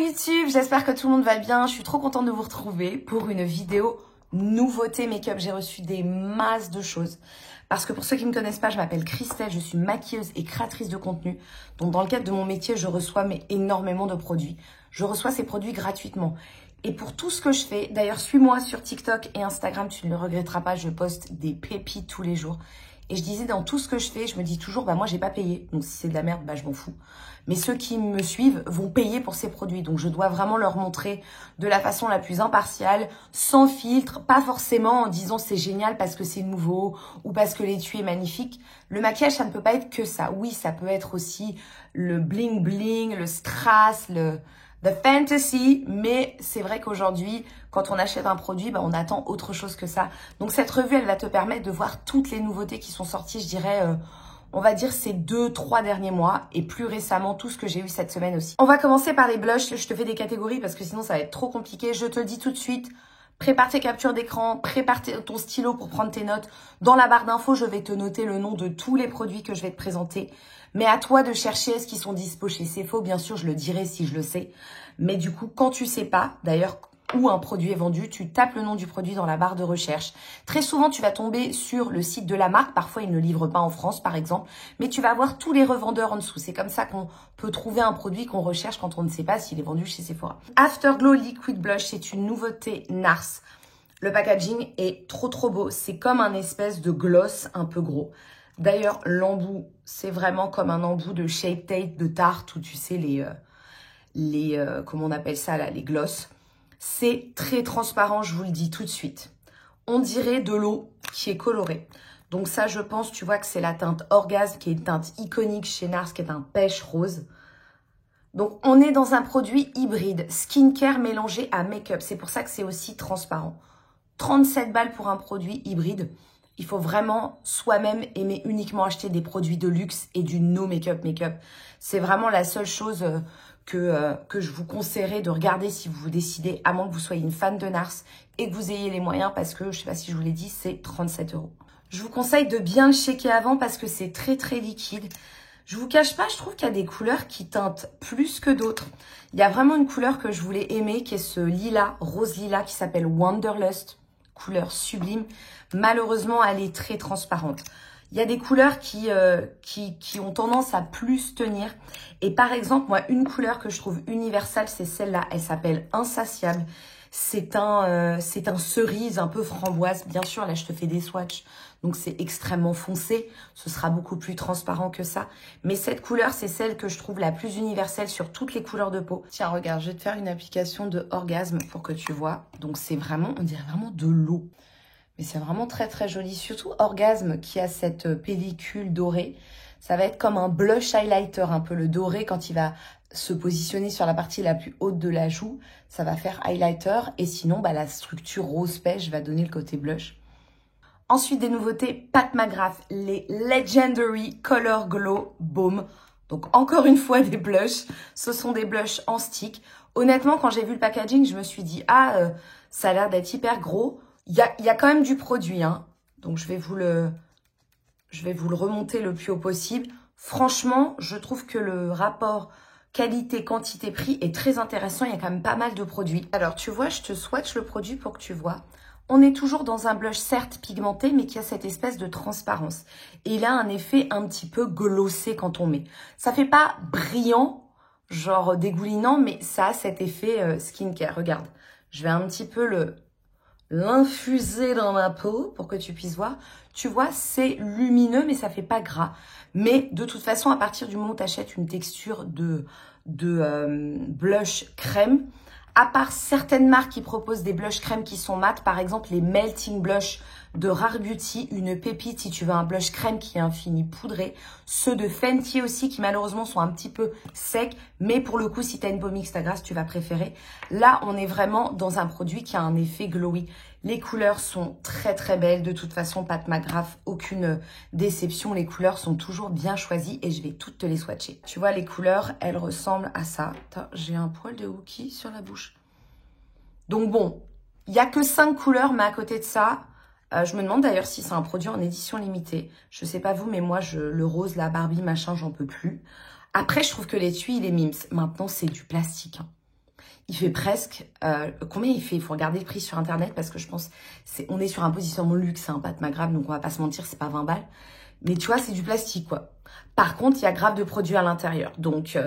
YouTube, j'espère que tout le monde va bien. Je suis trop contente de vous retrouver pour une vidéo nouveauté make-up. J'ai reçu des masses de choses. Parce que pour ceux qui ne me connaissent pas, je m'appelle Christelle, je suis maquilleuse et créatrice de contenu. Donc dans le cadre de mon métier, je reçois énormément de produits. Je reçois ces produits gratuitement. Et pour tout ce que je fais, d'ailleurs suis-moi sur TikTok et Instagram, tu ne le regretteras pas, je poste des pépites tous les jours. Et je disais, dans tout ce que je fais, je me dis toujours, bah moi, j'ai pas payé. Donc, si c'est de la merde, bah je m'en fous. Mais ceux qui me suivent vont payer pour ces produits. Donc, je dois vraiment leur montrer de la façon la plus impartiale, sans filtre, pas forcément en disant c'est génial parce que c'est nouveau ou parce que l'étui est magnifique. Le maquillage, ça ne peut pas être que ça. Oui, ça peut être aussi le bling bling, le strass, the fantasy, mais c'est vrai qu'aujourd'hui, quand on achète un produit, bah, on attend autre chose que ça. Donc cette revue, elle va te permettre de voir toutes les nouveautés qui sont sorties, je dirais, on va dire ces 2-3 derniers mois, et plus récemment, tout ce que j'ai eu cette semaine aussi. On va commencer par les blushs, je te fais des catégories parce que sinon ça va être trop compliqué. Je te le dis tout de suite, prépare tes captures d'écran, prépare ton stylo pour prendre tes notes. Dans la barre d'infos, je vais te noter le nom de tous les produits que je vais te présenter. Mais à toi de chercher est-ce qu'ils sont dispo chez Cefo. Bien sûr, je le dirai si je le sais. Mais du coup, quand tu sais pas, d'ailleurs, où un produit est vendu, tu tapes le nom du produit dans la barre de recherche. Très souvent, tu vas tomber sur le site de la marque. Parfois, ils ne livrent pas en France, par exemple. Mais tu vas voir tous les revendeurs en dessous. C'est comme ça qu'on peut trouver un produit qu'on recherche quand on ne sait pas s'il est vendu chez Sephora. Afterglow Liquid Blush, c'est une nouveauté NARS. Le packaging est trop beau. C'est comme un espèce de gloss un peu gros. D'ailleurs, l'embout, c'est vraiment comme un embout de Shape Tape, de Tarte, où tu sais, comment on appelle ça là, les gloss. C'est très transparent, je vous le dis tout de suite. On dirait de l'eau qui est colorée. Donc ça, je pense, tu vois que c'est la teinte Orgasme, qui est une teinte iconique chez NARS, qui est un pêche rose. Donc on est dans un produit hybride, skincare mélangé à make-up. C'est pour ça que c'est aussi transparent. 37 balles pour un produit hybride. Il faut vraiment soi-même aimer uniquement acheter des produits de luxe et du no make-up make-up. C'est vraiment la seule chose que je vous conseillerais de regarder si vous vous décidez, à moins que vous soyez une fan de NARS et que vous ayez les moyens parce que, je ne sais pas si je vous l'ai dit, c'est 37 €. Je vous conseille de bien le checker avant parce que c'est très liquide. Je vous cache pas, je trouve qu'il y a des couleurs qui teintent plus que d'autres. Il y a vraiment une couleur que je voulais aimer qui est ce lilas, rose lilas qui s'appelle Wanderlust. Couleur sublime. Malheureusement, elle est très transparente. Il y a des couleurs qui ont tendance à plus tenir. Et par exemple, moi, une couleur que je trouve universelle, c'est celle-là. Elle s'appelle Insatiable. C'est un cerise un peu framboise. Bien sûr, là, je te fais des swatchs. Donc, c'est extrêmement foncé. Ce sera beaucoup plus transparent que ça. Mais cette couleur, c'est celle que je trouve la plus universelle sur toutes les couleurs de peau. Tiens, regarde, je vais te faire une application de Orgasme pour que tu vois. Donc, c'est vraiment, on dirait vraiment de l'eau. Mais c'est vraiment très joli. Surtout Orgasme qui a cette pellicule dorée. Ça va être comme un blush highlighter, un peu le doré quand il va se positionner sur la partie la plus haute de la joue. Ça va faire highlighter. Et sinon, bah, la structure rose pêche va donner le côté blush. Ensuite, des nouveautés Pat McGrath, les Legendary Color Glow Baume. Donc, encore une fois, des blushs. Ce sont des blushs en stick. Honnêtement, quand j'ai vu le packaging, je me suis dit, ça a l'air d'être hyper gros. Il y a quand même du produit, hein. Donc, je vais vous le remonter le plus haut possible. Franchement, je trouve que le rapport qualité, quantité, prix est très intéressant. Il y a quand même pas mal de produits. Alors, tu vois, je te swatch le produit pour que tu vois. On est toujours dans un blush certes pigmenté, mais qui a cette espèce de transparence. Et il a un effet un petit peu glossé quand on met. Ça fait pas brillant, genre dégoulinant, mais ça a cet effet skincare. Regarde, je vais un petit peu l'infuser dans ma peau pour que tu puisses voir. Tu vois, c'est lumineux, mais ça fait pas gras. Mais de toute façon, à partir du moment où tu achètes une texture de blush crème, à part certaines marques qui proposent des blushs crème qui sont mat, par exemple les Melting Blush de Rare Beauty, une pépite si tu veux un blush crème qui est infini poudré. Ceux de Fenty aussi qui malheureusement sont un petit peu secs, mais pour le coup si tu as une peau mixte à grasse, tu vas préférer. Là, on est vraiment dans un produit qui a un effet glowy. Les couleurs sont très belles. De toute façon, Pat McGrath, aucune déception. Les couleurs sont toujours bien choisies et je vais toutes te les swatcher. Tu vois, les couleurs, elles ressemblent à ça. J'ai un poil de Wookie sur la bouche. Donc bon, il n'y a que 5 couleurs, mais à côté de ça, je me demande d'ailleurs si c'est un produit en édition limitée. Je sais pas vous, mais moi, le rose, la Barbie, machin, j'en peux plus. Après, je trouve que l'étui, il est mimes. Maintenant, c'est du plastique, hein. Il fait presque... combien il fait? Il faut regarder le prix sur Internet parce que je pense... on est sur un positionnement luxe, hein, Pat McGrath, donc on va pas se mentir, c'est pas 20 balles. Mais tu vois, c'est du plastique, quoi. Par contre, il y a grave de produits à l'intérieur. Donc,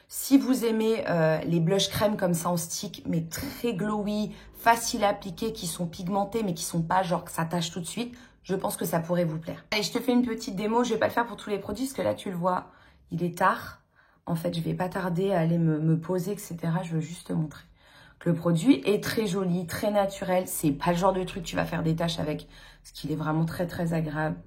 si vous aimez les blush crème comme ça en stick, mais très glowy, facile à appliquer, qui sont pigmentés, mais qui sont pas genre que ça tâche tout de suite, je pense que ça pourrait vous plaire. Allez, je te fais une petite démo. Je vais pas le faire pour tous les produits, parce que là, tu le vois, il est tard. En fait, je vais pas tarder à aller me poser, etc. Je veux juste te montrer que le produit est très joli, très naturel. C'est pas le genre de truc que tu vas faire des tâches avec, parce qu'il est vraiment très, très agréable.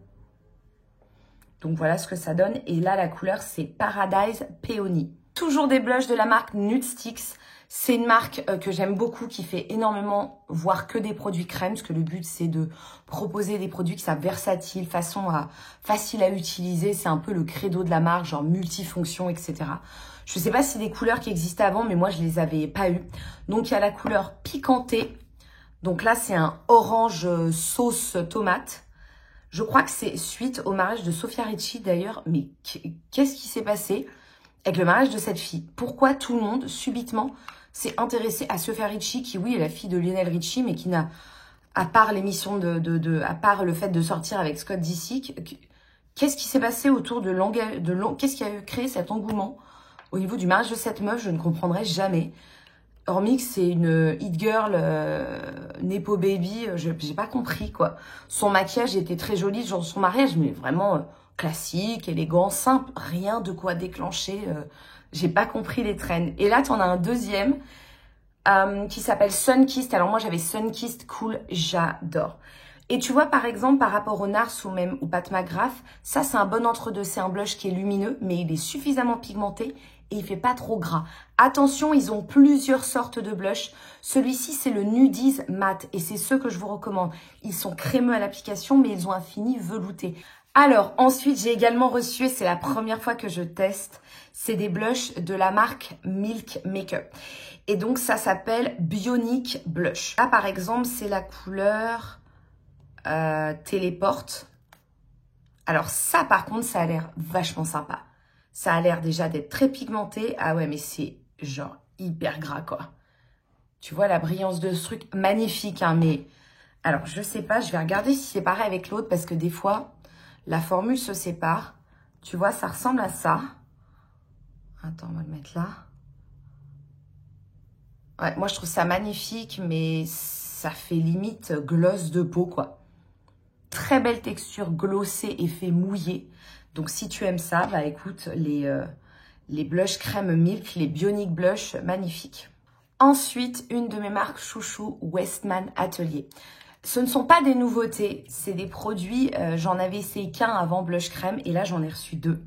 Donc voilà ce que ça donne. Et là, la couleur, c'est Paradise Peony. Toujours des blushs de la marque Nude Sticks. C'est une marque que j'aime beaucoup, qui fait énormément, voire que des produits crème. Parce que le but, c'est de proposer des produits qui sont versatiles, facile à utiliser. C'est un peu le credo de la marque, genre multifonction, etc. Je ne sais pas si des couleurs qui existaient avant, mais moi, je les avais pas eues. Donc, il y a la couleur piquantée. Donc là, c'est un orange sauce tomate. Je crois que c'est suite au mariage de Sofia Richie d'ailleurs. Mais qu'est-ce qui s'est passé avec le mariage de cette fille? Pourquoi tout le monde, subitement, s'est intéressé à Sofia Richie, qui, oui, est la fille de Lionel Richie, mais qui n'a, à part l'émission à part le fait de sortir avec Scott Disick, qu'est-ce qui s'est passé autour qu'est-ce qui a créé cet engouement au niveau du mariage de cette meuf? Je ne comprendrai jamais. Hormis que c'est une hit girl, Nepo Baby, j'ai pas compris, quoi. Son maquillage était très joli, genre son mariage, mais vraiment classique, élégant, simple, rien de quoi déclencher. J'ai pas compris les trends. Et là, t'en as un deuxième qui s'appelle Sunkissed. Alors moi, j'avais Sunkissed Cool, j'adore. Et tu vois, par exemple, par rapport au NARS ou même au Pat McGrath, ça, c'est un bon entre-deux. C'est un blush qui est lumineux, mais il est suffisamment pigmenté et il fait pas trop gras. Attention, ils ont plusieurs sortes de blush. Celui-ci, c'est le Nudies Matte et c'est ceux que je vous recommande. Ils sont crémeux à l'application, mais ils ont un fini velouté. Alors, ensuite, j'ai également reçu, et c'est la première fois que je teste, c'est des blushs de la marque Milk Makeup. Et donc, ça s'appelle Bionic Blush. Là, par exemple, c'est la couleur Téléporte. Alors ça, par contre, ça a l'air vachement sympa. Ça a l'air déjà d'être très pigmenté. Ah ouais, mais c'est genre hyper gras, quoi. Tu vois la brillance de ce truc, magnifique, hein, mais... Alors, je sais pas, je vais regarder si c'est pareil avec l'autre, parce que des fois, la formule se sépare. Tu vois, ça ressemble à ça. Attends, on va le mettre là. Ouais, moi, je trouve ça magnifique, mais ça fait limite gloss de peau, quoi. Très belle texture, glossée, effet mouillé. Donc, si tu aimes ça, bah écoute, les blushs crème milk, les Bionic Blush, magnifiques. Ensuite, une de mes marques chouchou, Westman Atelier. Ce ne sont pas des nouveautés, c'est des produits, j'en avais essayé qu'un avant blush crème et là, j'en ai reçu deux.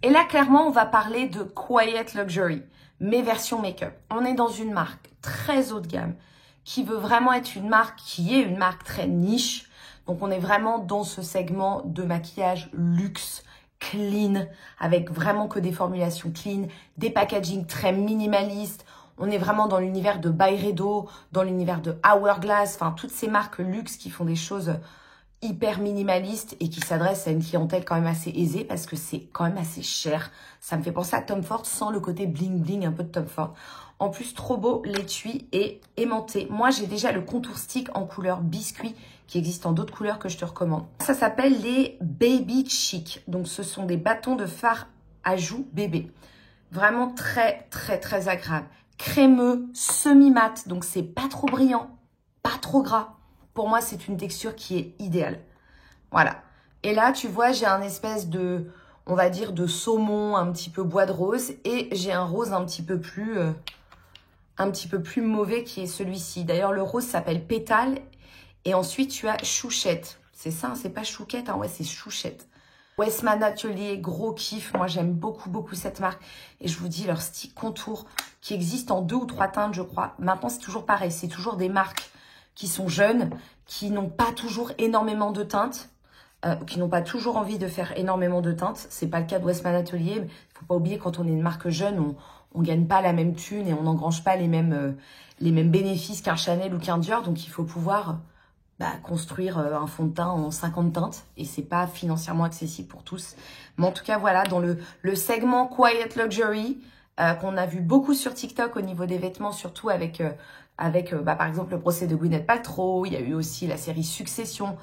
Et là, clairement, on va parler de Quiet Luxury, mes versions make-up. On est dans une marque très haut de gamme qui veut vraiment être une marque qui est une marque très niche. Donc, on est vraiment dans ce segment de maquillage luxe, clean, avec vraiment que des formulations clean, des packaging très minimalistes. On est vraiment dans l'univers de Byredo, dans l'univers de Hourglass, enfin, toutes ces marques luxe qui font des choses hyper minimalistes et qui s'adressent à une clientèle quand même assez aisée parce que c'est quand même assez cher. Ça me fait penser à Tom Ford sans le côté bling bling un peu de Tom Ford. En plus, trop beau, l'étui est aimanté. Moi, j'ai déjà le contour stick en couleur biscuit qui existe en d'autres couleurs que je te recommande. Ça s'appelle les Baby Chic. Donc, ce sont des bâtons de fard à joues bébé. Vraiment très, très, très agréable. Crémeux, semi-mat. Donc, c'est pas trop brillant, pas trop gras. Pour moi, c'est une texture qui est idéale. Voilà. Et là, tu vois, j'ai un espèce de, on va dire, de saumon, un petit peu bois de rose. Et j'ai un rose un petit peu plus mauvais qui est celui-ci. D'ailleurs, le rose s'appelle Pétale. Et ensuite, tu as Chouchette. C'est ça, hein, c'est pas Chouquette, hein, ouais, c'est Chouchette. Westman Atelier, gros kiff. Moi, j'aime beaucoup, beaucoup cette marque. Et je vous dis, leur stick contour qui existe en 2 ou 3 teintes, je crois. Maintenant, c'est toujours pareil. C'est toujours des marques qui sont jeunes, qui n'ont pas toujours énormément de teintes, qui n'ont pas toujours envie de faire énormément de teintes. C'est pas le cas de Westman Atelier. Il faut pas oublier, quand on est une marque jeune, on gagne pas la même thune et on n'engrange pas les mêmes bénéfices qu'un Chanel ou qu'un Dior. Donc, il faut pouvoir construire un fond de teint en 50 teintes. Et c'est pas financièrement accessible pour tous. Mais en tout cas, voilà, dans le segment Quiet Luxury, qu'on a vu beaucoup sur TikTok au niveau des vêtements, surtout avec par exemple, le procès de Gwyneth Paltrow. Il y a eu aussi la série Succession.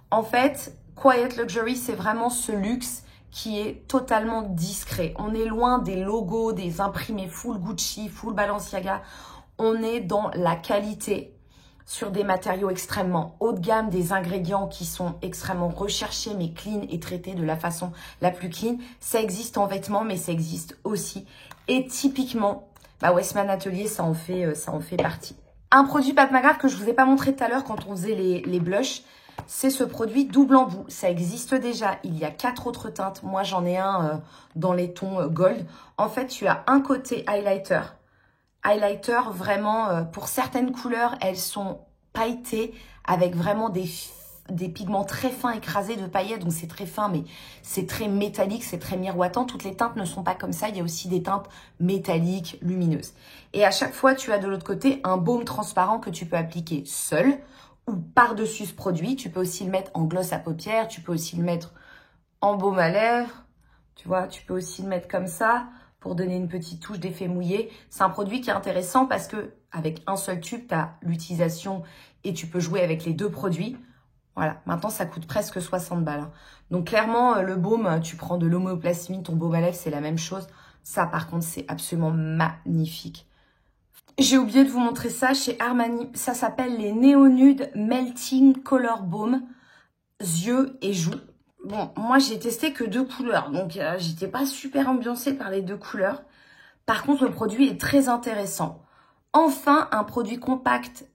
En fait, Quiet Luxury, c'est vraiment ce luxe qui est totalement discret. On est loin des logos, des imprimés full Gucci, full Balenciaga. On est dans la qualité, sur des matériaux extrêmement haut de gamme, des ingrédients qui sont extrêmement recherchés, mais clean et traités de la façon la plus clean. Ça existe en vêtements, mais ça existe aussi. Et typiquement, Westman Atelier, ça en fait partie. Un produit Pat McGrath que je vous ai pas montré tout à l'heure quand on faisait les blushs, c'est ce produit double embout. Ça existe déjà. Il y a 4 autres teintes. Moi, j'en ai un dans les tons gold. En fait, tu as un côté highlighter. Highlighter, vraiment, pour certaines couleurs, elles sont pailletées avec vraiment des pigments très fins écrasés de paillettes. Donc, c'est très fin, mais c'est très métallique, c'est très miroitant. Toutes les teintes ne sont pas comme ça. Il y a aussi des teintes métalliques, lumineuses. Et à chaque fois, tu as de l'autre côté un baume transparent que tu peux appliquer seul ou par-dessus ce produit. Tu peux aussi le mettre en gloss à paupières. Tu peux aussi le mettre en baume à lèvres. Tu vois, tu peux aussi le mettre comme ça pour donner une petite touche d'effet mouillé. C'est un produit qui est intéressant parce que avec un seul tube, tu as l'utilisation et tu peux jouer avec les deux produits. Voilà, maintenant ça coûte presque 60 balles. Donc clairement, le baume, tu prends de l'homéoplasmine, ton baume à lèvres, c'est la même chose. Ça, par contre, c'est absolument magnifique. J'ai oublié de vous montrer ça chez Armani. Ça s'appelle les Neo Nude Melting Color Baume, yeux et joues. Bon, moi, j'ai testé que 2 couleurs, donc j'étais pas super ambiancée par les 2 couleurs. Par contre, le produit est très intéressant. Enfin, un produit compact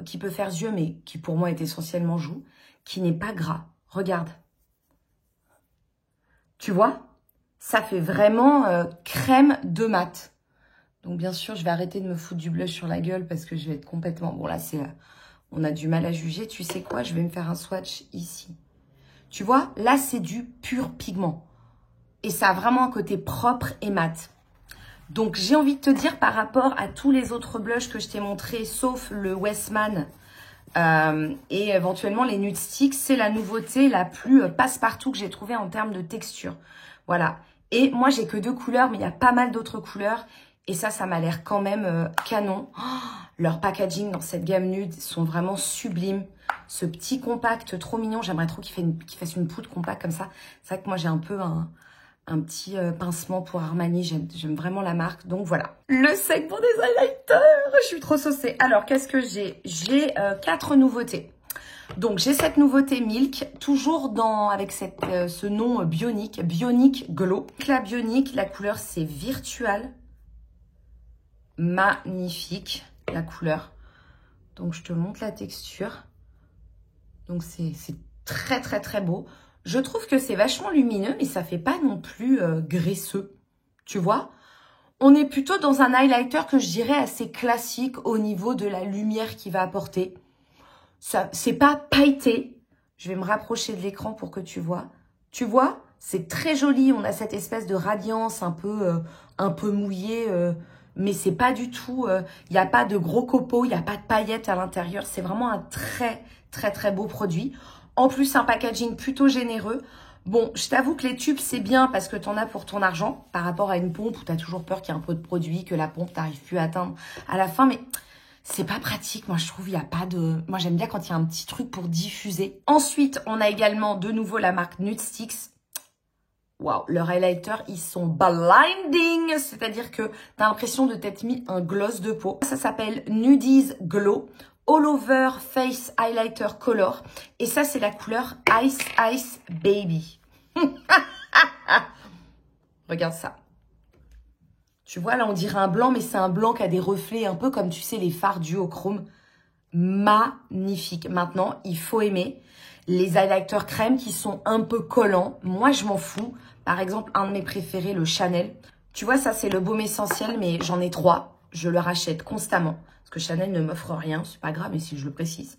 qui peut faire yeux, mais qui pour moi est essentiellement joues, qui n'est pas gras. Regarde. Tu vois? Ça fait vraiment crème de mat. Donc, bien sûr, je vais arrêter de me foutre du blush sur la gueule parce que je vais être complètement... Bon, là, on a du mal à juger. Tu sais quoi? Je vais me faire un swatch ici. Tu vois, là, c'est du pur pigment. Et ça a vraiment un côté propre et mat. Donc, j'ai envie de te dire, par rapport à tous les autres blushs que je t'ai montrés, sauf le Westman et éventuellement les Nude Sticks, c'est la nouveauté la plus passe-partout que j'ai trouvée en termes de texture. Voilà. Et moi, j'ai que 2 couleurs, mais il y a pas mal d'autres couleurs. Et ça m'a l'air quand même canon. Oh, leur packaging dans cette gamme nude sont vraiment sublimes. Ce petit compact trop mignon. J'aimerais trop qu'il fasse une poudre compact comme ça. C'est vrai que moi, j'ai un peu un petit pincement pour Armani. J'aime vraiment la marque. Donc, voilà. Le segment des highlighters. Je suis trop saucée. Alors, qu'est-ce que j'ai? J'ai 4 nouveautés. Donc, j'ai cette nouveauté Milk, toujours avec ce nom Bionic Glow. La Bionic, la couleur, c'est Virtual. Magnifique, la couleur. Donc, je te montre la texture. Donc, c'est très, très, très beau. Je trouve que c'est vachement lumineux, mais ça fait pas non plus graisseux. Tu vois? On est plutôt dans un highlighter que je dirais assez classique au niveau de la lumière qu'il va apporter. C'est pas pailleté. Je vais me rapprocher de l'écran pour que tu vois. Tu vois? C'est très joli. On a cette espèce de radiance un peu mouillée, mais c'est pas du tout... Il n'y a pas de gros copeaux, il n'y a pas de paillettes à l'intérieur. C'est vraiment un très, très, très beau produit. En plus, un packaging plutôt généreux. Bon, je t'avoue que les tubes, c'est bien parce que tu en as pour ton argent par rapport à une pompe où tu as toujours peur qu'il y ait un peu de produit, que la pompe, tu n'arrives plus à atteindre à la fin. Mais c'est pas pratique. Moi, je trouve il n'y a pas de... Moi, j'aime bien quand il y a un petit truc pour diffuser. Ensuite, on a également de nouveau la marque Nude Sticks. Waouh, leurs highlighters, ils sont blinding. C'est-à-dire que tu as l'impression de t'être mis un gloss de peau. Ça s'appelle Nudies Glow All Over Face Highlighter Color. Et ça, c'est la couleur Ice Ice Baby. Regarde ça. Tu vois, là, on dirait un blanc, mais c'est un blanc qui a des reflets un peu comme, tu sais, les fards duochrome. Magnifique. Maintenant, il faut aimer les highlighters crème qui sont un peu collants. Moi, je m'en fous. Par exemple, un de mes préférés, le Chanel. Tu vois, ça, c'est le baume essentiel, mais j'en ai 3. Je le rachète constamment. Parce que Chanel ne m'offre rien. C'est pas grave, mais si je le précise.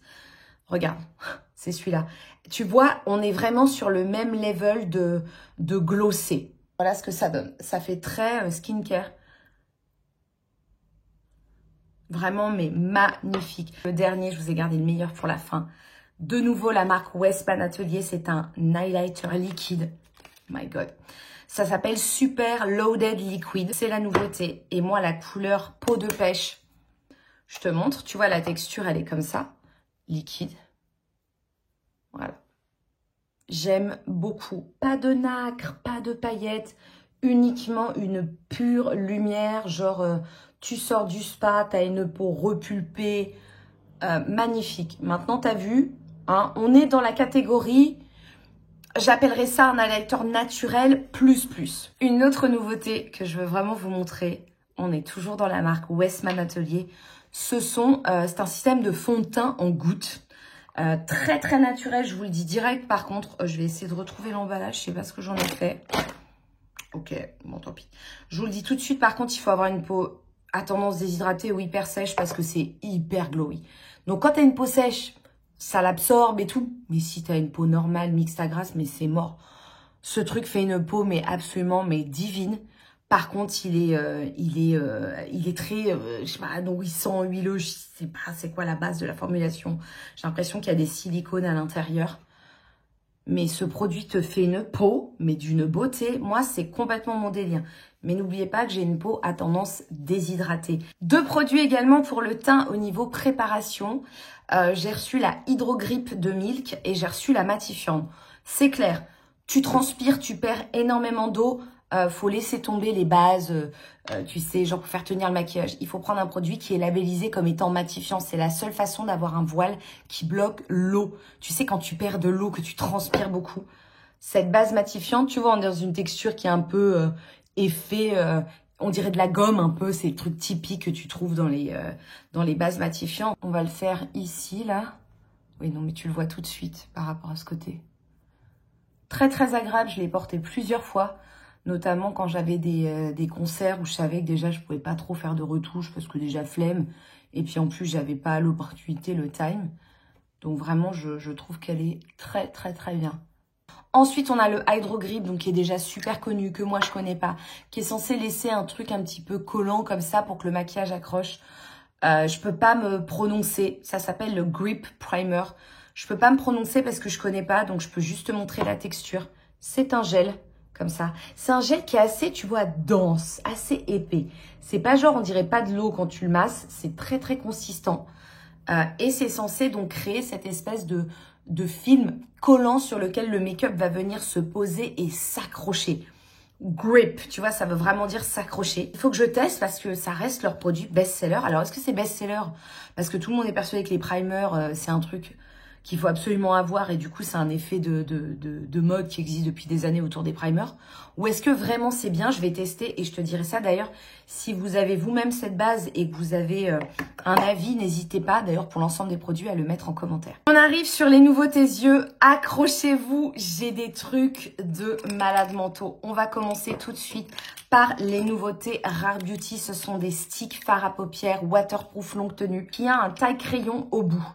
Regarde, c'est celui-là. Tu vois, on est vraiment sur le même level de glossé. Voilà ce que ça donne. Ça fait très skincare. Vraiment, mais magnifique. Le dernier, je vous ai gardé le meilleur pour la fin. De nouveau, la marque Westman Atelier, c'est un highlighter liquide. my God. Ça s'appelle Super Loaded Liquid. C'est la nouveauté. Et moi, la couleur peau de pêche, je te montre. Tu vois, la texture, elle est comme ça. Liquide. Voilà. J'aime beaucoup. Pas de nacre, pas de paillettes. Uniquement une pure lumière. Genre, tu sors du spa, tu as une peau repulpée. Magnifique. Maintenant, tu as vu, hein, on est dans la catégorie... J'appellerais ça un highlighter naturel plus. Une autre nouveauté que je veux vraiment vous montrer, on est toujours dans la marque Westman Atelier. C'est un système de fond de teint en gouttes. Très naturel, je vous le dis direct. Par contre, je vais essayer de retrouver l'emballage. Je sais pas ce que j'en ai fait. Ok, bon tant pis. Je vous le dis tout de suite, par contre, il faut avoir une peau à tendance déshydratée ou hyper sèche parce que c'est hyper glowy. Donc quand tu as une peau sèche, ça l'absorbe et tout. Mais si tu as une peau normale, mixte à grasse, mais c'est mort. Ce truc fait une peau, mais absolument, mais divine. Par contre, il est très, je sais pas, nourrissant, huileux. Je sais pas c'est quoi la base de la formulation. J'ai l'impression qu'il y a des silicones à l'intérieur. Mais ce produit te fait une peau, mais d'une beauté. Moi, c'est complètement mon délire. Mais n'oubliez pas que j'ai une peau à tendance déshydratée. Deux produits également pour le teint au niveau préparation. J'ai reçu la Hydro Grip de Milk et j'ai reçu la Matifiant. C'est clair, tu transpires, tu perds énormément d'eau. Faut laisser tomber les bases, tu sais, genre pour faire tenir le maquillage. Il faut prendre un produit qui est labellisé comme étant matifiant. C'est la seule façon d'avoir un voile qui bloque l'eau. Tu sais, quand tu perds de l'eau, que tu transpires beaucoup. Cette base matifiante, tu vois, on est dans une texture qui est un peu effet, on dirait de la gomme un peu. C'est le truc typique que tu trouves dans les bases matifiantes. On va le faire ici, là. Oui, non, mais tu le vois tout de suite par rapport à ce côté. Très agréable, je l'ai porté plusieurs fois. Notamment quand j'avais des concerts où je savais que déjà je pouvais pas trop faire de retouches parce que déjà flemme. Et puis en plus j'avais pas l'opportunité, le time. Donc vraiment je trouve qu'elle est très bien. Ensuite on a le Hydro Grip, donc qui est déjà super connu, que moi je connais pas. Qui est censé laisser un truc un petit peu collant comme ça pour que le maquillage accroche. Je peux pas me prononcer, ça s'appelle le Grip Primer. Je peux pas me prononcer parce que je connais pas, donc je peux juste te montrer la texture. C'est un gel. Comme ça. C'est un gel qui est assez, tu vois, dense, assez épais. C'est pas genre, on dirait pas de l'eau quand tu le masses. C'est très consistant. Et c'est censé donc créer cette espèce de film collant sur lequel le make-up va venir se poser et s'accrocher. Grip, tu vois, ça veut vraiment dire s'accrocher. Il faut que je teste parce que ça reste leur produit best-seller. Alors, est-ce que c'est best-seller parce que tout le monde est persuadé que les primers, c'est un truc qu'il faut absolument avoir et du coup c'est un effet de mode qui existe depuis des années autour des primers, ou est-ce que vraiment c'est bien? Je vais tester et je te dirai ça. D'ailleurs, si vous avez vous-même cette base et que vous avez un avis, n'hésitez pas d'ailleurs pour l'ensemble des produits à le mettre en commentaire. On arrive sur les nouveautés yeux, accrochez-vous, j'ai des trucs de malades mentaux. On va commencer tout de suite par les nouveautés Rare Beauty. Ce sont des sticks fard à paupières waterproof longue tenue qui a un taille crayon au bout.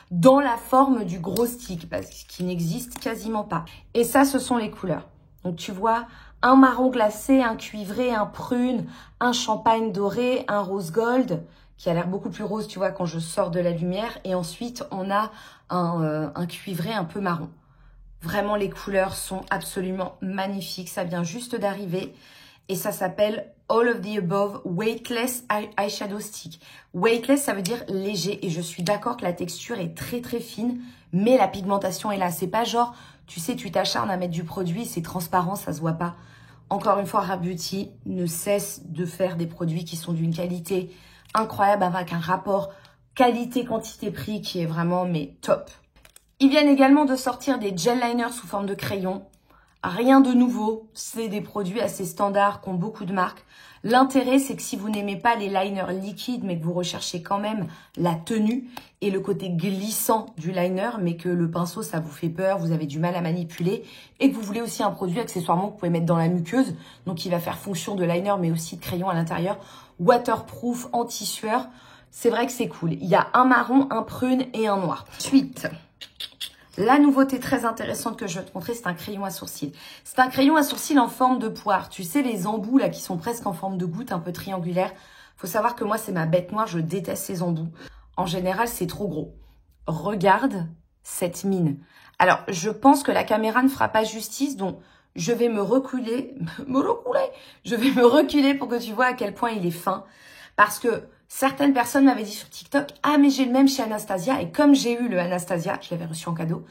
Dans la forme du gros stick, parce qu'il n'existe quasiment pas. Et ça, ce sont les couleurs. Donc, tu vois, un marron glacé, un cuivré, un prune, un champagne doré, un rose gold, qui a l'air beaucoup plus rose, tu vois, quand je sors de la lumière. Et ensuite, on a un cuivré un peu marron. Vraiment, les couleurs sont absolument magnifiques. Ça vient juste d'arriver. Et ça s'appelle All of the Above Weightless Eyeshadow Stick. Weightless, ça veut dire léger. Et je suis d'accord que la texture est très fine, mais la pigmentation est là. C'est pas genre, tu sais, tu t'acharnes à mettre du produit, c'est transparent, ça se voit pas. Encore une fois, Rare Beauty ne cesse de faire des produits qui sont d'une qualité incroyable, avec un rapport qualité-quantité-prix qui est vraiment, mais top. Ils viennent également de sortir des gel liners sous forme de crayon. Rien de nouveau, c'est des produits assez standards qui ont beaucoup de marques. L'intérêt, c'est que si vous n'aimez pas les liners liquides, mais que vous recherchez quand même la tenue et le côté glissant du liner, mais que le pinceau, ça vous fait peur, vous avez du mal à manipuler, et que vous voulez aussi un produit accessoirement que vous pouvez mettre dans la muqueuse, donc qui va faire fonction de liner, mais aussi de crayon à l'intérieur, waterproof, anti-sueur. C'est vrai que c'est cool. Il y a un marron, un prune et un noir. Ensuite, la nouveauté très intéressante que je vais te montrer, c'est un crayon à sourcils. C'est un crayon à sourcils en forme de poire. Tu sais, les embouts là qui sont presque en forme de goutte, un peu triangulaire. Faut savoir que moi, c'est ma bête noire. Je déteste ces embouts. En général, c'est trop gros. Regarde cette mine. Alors, je pense que la caméra ne fera pas justice, donc je vais me reculer, je vais me reculer pour que tu vois à quel point il est fin. Parce que certaines personnes m'avaient dit sur TikTok, ah mais j'ai le même chez Anastasia. Et comme j'ai eu le Anastasia, je l'avais reçu en cadeau,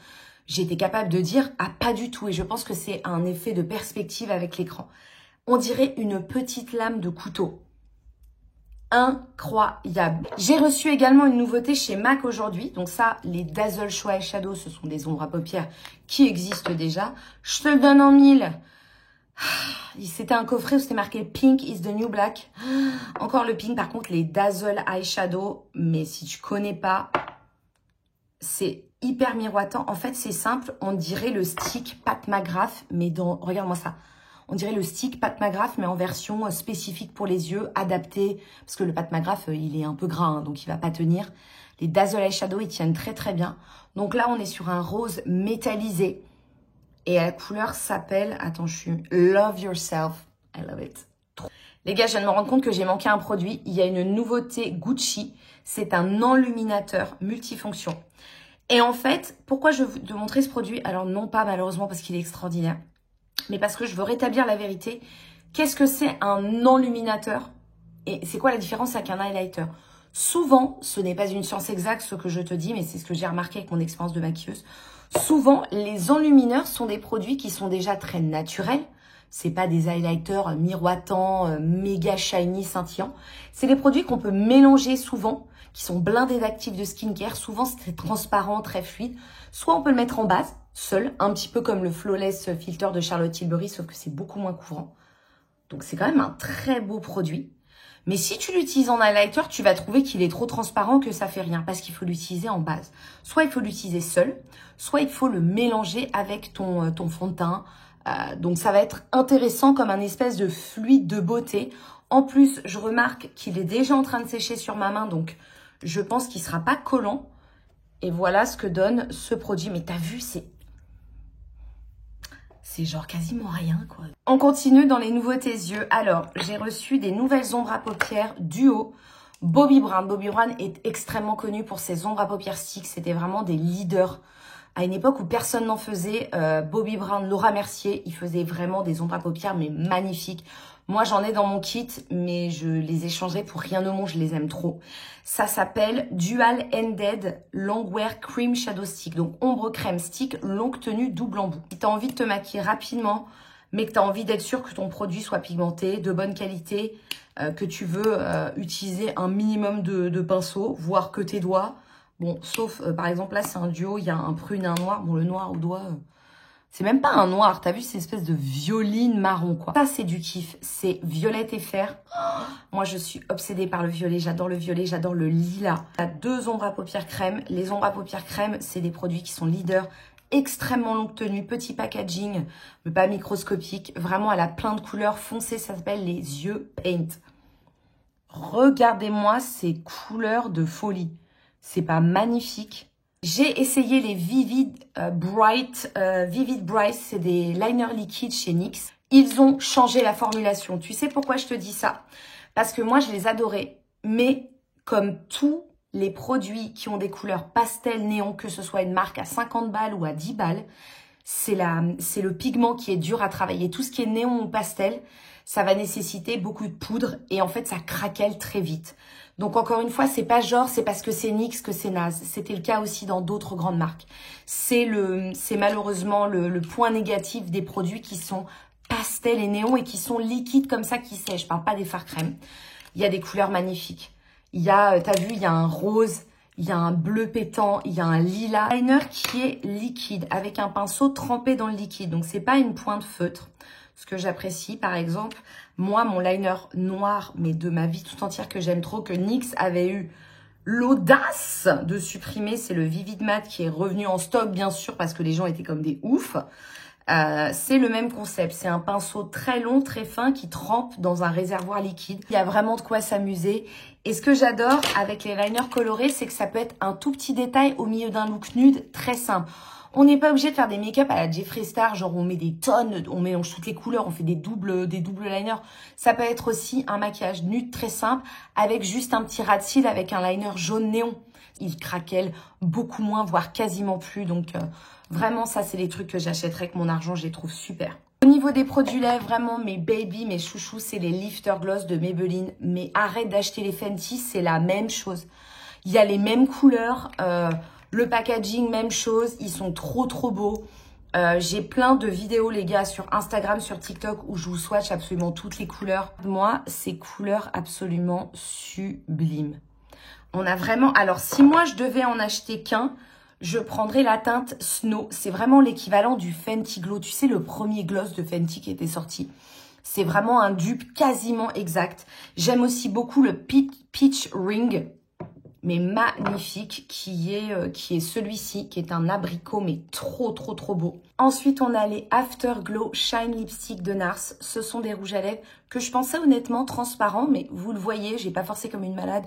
j'étais capable de dire, ah pas du tout. Et je pense que c'est un effet de perspective avec l'écran. On dirait une petite lame de couteau. Incroyable. J'ai reçu également une nouveauté chez MAC aujourd'hui. Donc ça, les Dazzle Show Eyeshadow, ce sont des ombres à paupières qui existent déjà. Je te le donne en 1000. C'était un coffret où c'était marqué Pink is the new black. Encore le pink. Par contre, les Dazzle Eyeshadow, mais si tu connais pas, c'est hyper miroitant. En fait, c'est simple. On dirait le stick Pat McGrath, mais dans... Regarde-moi ça. On dirait le stick Pat McGrath, mais en version spécifique pour les yeux, adapté. Parce que le Pat McGrath, il est un peu gras, hein, donc il va pas tenir. Les Dazzle Eyeshadow, ils tiennent très très bien. Donc là, on est sur un rose métallisé. Et la couleur s'appelle, attends, je suis Love Yourself. I love it. Les gars, je viens de me rendre compte que j'ai manqué un produit. Il y a une nouveauté Gucci. C'est un enluminateur multifonction. Et en fait, pourquoi je veux te montrer ce produit? Alors non pas malheureusement parce qu'il est extraordinaire, mais parce que je veux rétablir la vérité. Qu'est-ce que c'est un enluminateur? Et c'est quoi la différence avec un highlighter? Souvent, ce n'est pas une science exacte ce que je te dis, mais c'est ce que j'ai remarqué avec mon expérience de maquilleuse. Souvent, les enlumineurs sont des produits qui sont déjà très naturels. C'est pas des highlighters miroitants, méga shiny, scintillants. C'est des produits qu'on peut mélanger souvent, qui sont blindés d'actifs de skincare. Souvent, c'est très transparent, très fluide. Soit on peut le mettre en base, seul, un petit peu comme le Flawless Filter de Charlotte Tilbury, sauf que c'est beaucoup moins couvrant. Donc, c'est quand même un très beau produit. Mais si tu l'utilises en highlighter, tu vas trouver qu'il est trop transparent, que ça fait rien, parce qu'il faut l'utiliser en base. Soit il faut l'utiliser seul, soit il faut le mélanger avec ton fond de teint. Donc ça va être intéressant comme un espèce de fluide de beauté. En plus, je remarque qu'il est déjà en train de sécher sur ma main, donc je pense qu'il ne sera pas collant. Et voilà ce que donne ce produit. Mais t'as vu, c'est genre quasiment rien, quoi. On continue dans les nouveautés yeux. Alors, j'ai reçu des nouvelles ombres à paupières duo Bobbi Brown. Bobbi Brown est extrêmement connu pour ses ombres à paupières stick. C'était vraiment des leaders. À une époque où personne n'en faisait, Bobbi Brown, Laura Mercier, ils faisaient vraiment des ombres à paupières, mais magnifiques. Moi, j'en ai dans mon kit, mais je les échangerai pour rien au monde, je les aime trop. Ça s'appelle Dual Ended Longwear Cream Shadow Stick. Donc, ombre crème stick, longue tenue, double embout. Si tu as envie de te maquiller rapidement, mais que tu as envie d'être sûr que ton produit soit pigmenté, de bonne qualité, que tu veux utiliser un minimum de pinceaux, voire que tes doigts. Bon, sauf, par exemple, là, c'est un duo, il y a un prune et un noir. Bon, le noir au doigt... c'est même pas un noir, t'as vu, c'est une espèce de violine marron, quoi. Ça, c'est du kiff, c'est violette et fer. Oh, moi, je suis obsédée par le violet, j'adore le lilas. T'as deux ombres à paupières crème. Les ombres à paupières crème, c'est des produits qui sont leaders, extrêmement longue tenue, petit packaging, mais pas microscopique. Vraiment, elle a plein de couleurs foncées, ça s'appelle les yeux paint. Regardez-moi ces couleurs de folie. C'est pas magnifique? J'ai essayé les Vivid Bright, c'est des liners liquides chez NYX. Ils ont changé la formulation. Tu sais pourquoi je te dis ça? Parce que moi, je les adorais. Mais comme tous les produits qui ont des couleurs pastel néon, que ce soit une marque à 50 balles ou à 10 balles, c'est le pigment qui est dur à travailler. Tout ce qui est néon ou pastel, ça va nécessiter beaucoup de poudre et en fait, ça craquelle très vite. Donc, encore une fois, c'est pas genre, c'est parce que c'est NYX que c'est naze. C'était le cas aussi dans d'autres grandes marques. C'est malheureusement le point négatif des produits qui sont pastel et néon et qui sont liquides comme ça, qui sèchent. Je parle pas des fards crème. Il y a des couleurs magnifiques. Il y a, t'as vu, il y a un rose, il y a un bleu pétant, il y a un lilas. Liner qui est liquide avec un pinceau trempé dans le liquide. Donc, c'est pas une pointe feutre. Ce que j'apprécie, par exemple, moi, mon liner noir, mais de ma vie tout entière que j'aime trop, que NYX avait eu l'audace de supprimer, c'est le Vivid Matte qui est revenu en stock, bien sûr, parce que les gens étaient comme des oufs. C'est le même concept. C'est un pinceau très long, très fin, qui trempe dans un réservoir liquide. Il y a vraiment de quoi s'amuser. Et ce que j'adore avec les liners colorés, c'est que ça peut être un tout petit détail au milieu d'un look nude très simple. On n'est pas obligé de faire des make-up à la Jeffree Star, genre on met des tonnes, on mélange toutes les couleurs, on fait des doubles liners. Ça peut être aussi un maquillage nude très simple avec juste un petit ras de cils avec un liner jaune néon. Il craquelle beaucoup moins, voire quasiment plus. Donc vraiment, ça, c'est les trucs que j'achèterais avec mon argent, je les trouve super. Au niveau des produits lèvres, vraiment mes baby, mes chouchous, c'est les Lifter Gloss de Maybelline. Mais arrête d'acheter les Fenty, c'est la même chose. Il y a les mêmes couleurs, le packaging, même chose. Ils sont trop beaux. J'ai plein de vidéos, les gars, sur Instagram, sur TikTok, où je vous swatch absolument toutes les couleurs. Moi, ces couleurs absolument sublimes. On a vraiment... Alors, si moi, je devais en acheter qu'un, je prendrais la teinte Snow. C'est vraiment l'équivalent du Fenty Glow. Tu sais, le premier gloss de Fenty qui était sorti. C'est vraiment un dupe quasiment exact. J'aime aussi beaucoup le Peach Ring, mais magnifique, qui est celui-ci, qui est un abricot, mais trop beau. Ensuite, on a les Afterglow Shine Lipstick de NARS. Ce sont des rouges à lèvres que je pensais honnêtement transparents, mais vous le voyez, j'ai pas forcé comme une malade.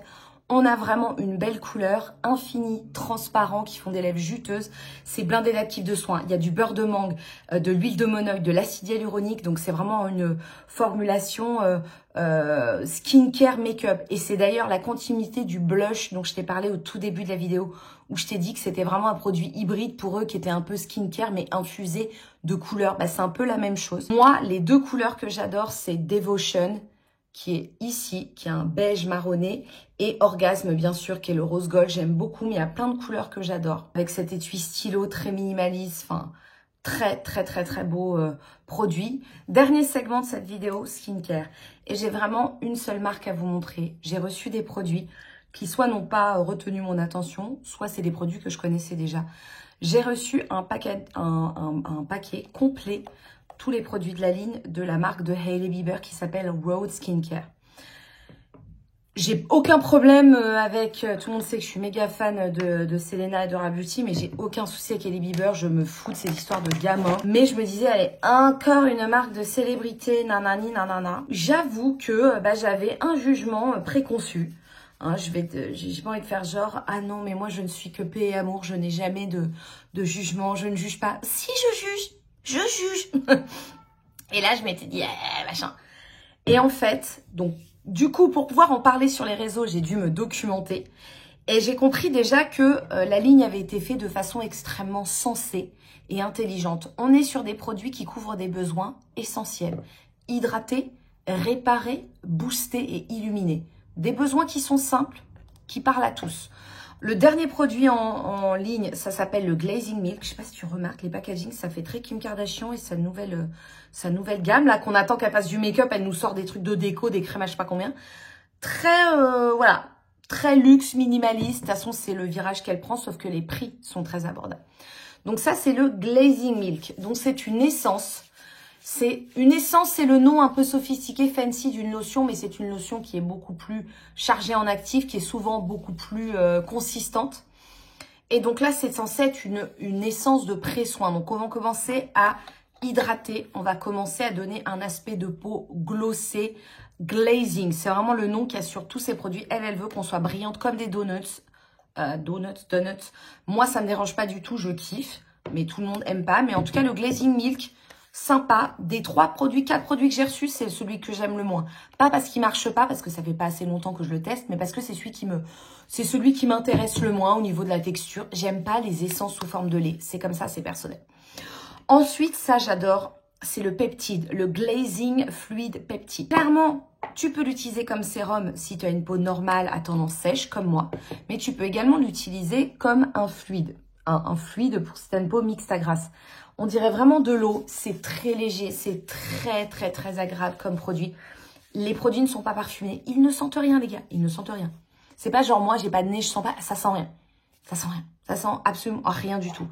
On a vraiment une belle couleur, infini, transparent, qui font des lèvres juteuses. C'est blindé d'actifs de soins. Il y a du beurre de mangue, de l'huile de monoïde, de l'acide hyaluronique. Donc, c'est vraiment une formulation skincare make-up. Et c'est d'ailleurs la continuité du blush dont je t'ai parlé au tout début de la vidéo, où je t'ai dit que c'était vraiment un produit hybride pour eux, qui était un peu skincare, mais infusé de couleurs. Bah, c'est un peu la même chose. Moi, les deux couleurs que j'adore, c'est Devotion, qui est ici, qui est un beige marronné, et Orgasme, bien sûr, qui est le rose gold. J'aime beaucoup, mais il y a plein de couleurs que j'adore. Avec cet étui stylo très minimaliste, enfin, très beau produit. Dernier segment de cette vidéo, skincare. Et j'ai vraiment une seule marque à vous montrer. J'ai reçu des produits qui soit n'ont pas retenu mon attention, soit c'est des produits que je connaissais déjà. J'ai reçu un paquet complet, tous les produits de la ligne de la marque de Hailey Bieber qui s'appelle Rhode Skincare. J'ai aucun problème avec... Tout le monde sait que je suis méga fan de Selena et de Rare Beauty, mais j'ai aucun souci avec Hailey Bieber. Je me fous de ces histoires de gamins. Mais je me disais, allez, encore une marque de célébrité, nanani, nanana. J'avoue que j'avais un jugement préconçu. Hein, j'ai pas envie de faire genre, ah non, mais moi je ne suis que paix et amour, je n'ai jamais de jugement, je ne juge pas. Si, je juge. Et là, je m'étais dit, machin. Et en fait, donc, du coup, pour pouvoir en parler sur les réseaux, j'ai dû me documenter. Et j'ai compris déjà que la ligne avait été faite de façon extrêmement sensée et intelligente. On est sur des produits qui couvrent des besoins essentiels. Hydrater, réparer, booster et illuminer. Des besoins qui sont simples, qui parlent à tous. Le dernier produit en ligne, ça s'appelle le Glazing Milk. Je sais pas si tu remarques, les packaging, ça fait très Kim Kardashian et sa nouvelle gamme, là, qu'on attend qu'elle fasse du make-up. Elle nous sort des trucs de déco, des crèmes, je sais pas combien. Très, voilà, très luxe, minimaliste. De toute façon, c'est le virage qu'elle prend, sauf que les prix sont très abordables. Donc ça, c'est le Glazing Milk. Donc c'est une essence. C'est le nom un peu sophistiqué, fancy d'une lotion, mais c'est une lotion qui est beaucoup plus chargée en actifs, qui est souvent beaucoup plus consistante. Et donc là, c'est censé être une essence de pré-soin. Donc on va commencer à hydrater, on va commencer à donner un aspect de peau glossé, glazing. C'est vraiment le nom qu'il y a sur tous ces produits. Elle veut qu'on soit brillante comme des donuts. Donuts. Moi, ça me dérange pas du tout, je kiffe, mais tout le monde aime pas. Mais en tout cas, le Glazing Milk, sympa. Des 4 produits que j'ai reçus, c'est celui que j'aime le moins. Pas parce qu'il marche pas, parce que ça fait pas assez longtemps que je le teste, mais parce que c'est celui qui m'intéresse le moins au niveau de la texture. J'aime pas les essences sous forme de lait. C'est comme ça, c'est personnel. Ensuite, ça j'adore, c'est le peptide, le Glazing Fluid Peptide. Clairement, tu peux l'utiliser comme sérum si tu as une peau normale à tendance sèche, comme moi. Mais tu peux également l'utiliser comme un fluide. Un fluide pour certaines peaux mixtes à grasse. On dirait vraiment de l'eau, c'est très léger, c'est très agréable comme produit. Les produits ne sont pas parfumés, ils ne sentent rien les gars, ils ne sentent rien. C'est pas genre moi j'ai pas de nez, je sens pas, ça sent rien. Ça sent absolument rien du tout.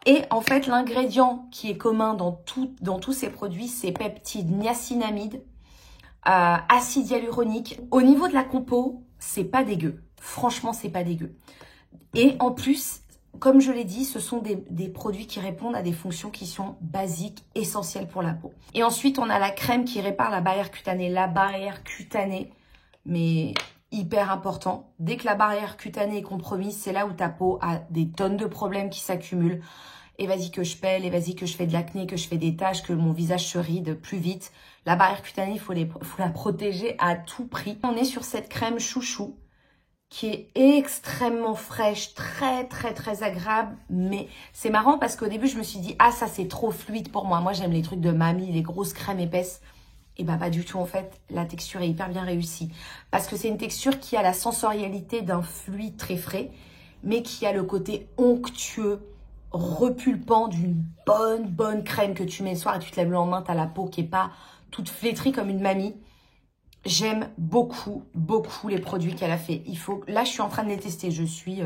Et en fait l'ingrédient qui est commun dans tous ces produits, c'est peptide, niacinamide, acide hyaluronique. Au niveau de la compo, c'est pas dégueu. Franchement, c'est pas dégueu. Et en plus, comme je l'ai dit, ce sont des produits qui répondent à des fonctions qui sont basiques, essentielles pour la peau. Et ensuite, on a la crème qui répare la barrière cutanée. La barrière cutanée, mais hyper important. Dès que la barrière cutanée est compromise, c'est là où ta peau a des tonnes de problèmes qui s'accumulent. Et vas-y que je pèle, et vas-y que je fais de l'acné, que je fais des taches, que mon visage se ride plus vite. La barrière cutanée, il faut la protéger à tout prix. On est sur cette crème chouchou qui est extrêmement fraîche, très agréable. Mais c'est marrant parce qu'au début, je me suis dit, ah, ça, c'est trop fluide pour moi. Moi, j'aime les trucs de mamie, les grosses crèmes épaisses. Et bah, pas du tout, en fait. La texture est hyper bien réussie. Parce que c'est une texture qui a la sensorialité d'un fluide très frais, mais qui a le côté onctueux, repulpant d'une bonne crème que tu mets le soir et tu te lèves le lendemain, t'as la peau qui est pas toute flétrie comme une mamie. J'aime beaucoup les produits qu'elle a fait. Là, je suis en train de les tester. Je suis,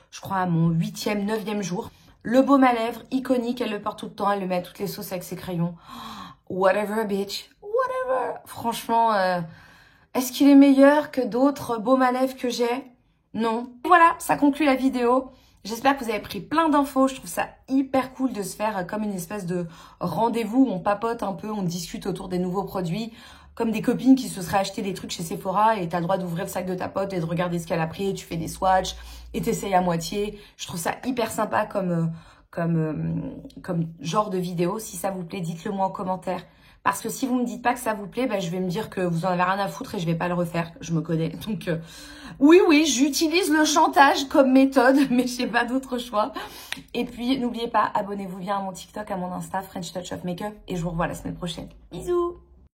je crois, à mon 8e, 9e jour. Le baume à lèvres, iconique. Elle le porte tout le temps. Elle le met à toutes les sauces avec ses crayons. Whatever, bitch. Whatever. Franchement, est-ce qu'il est meilleur que d'autres baumes à lèvres que j'ai? Non. Voilà, ça conclut la vidéo. J'espère que vous avez pris plein d'infos. Je trouve ça hyper cool de se faire comme une espèce de rendez-vous où on papote un peu, on discute autour des nouveaux produits. Comme des copines qui se seraient acheté des trucs chez Sephora et t'as le droit d'ouvrir le sac de ta pote et de regarder ce qu'elle a pris, tu fais des swatchs et t'essayes à moitié. Je trouve ça hyper sympa comme genre de vidéo. Si ça vous plaît, dites-le moi en commentaire. Parce que si vous me dites pas que ça vous plaît, bah, je vais me dire que vous en avez rien à foutre et je vais pas le refaire. Je me connais. Donc, oui, j'utilise le chantage comme méthode, mais j'ai pas d'autre choix. Et puis, n'oubliez pas, abonnez-vous bien à mon TikTok, à mon Insta, French Touch of Makeup. Et je vous revois la semaine prochaine. Bisous!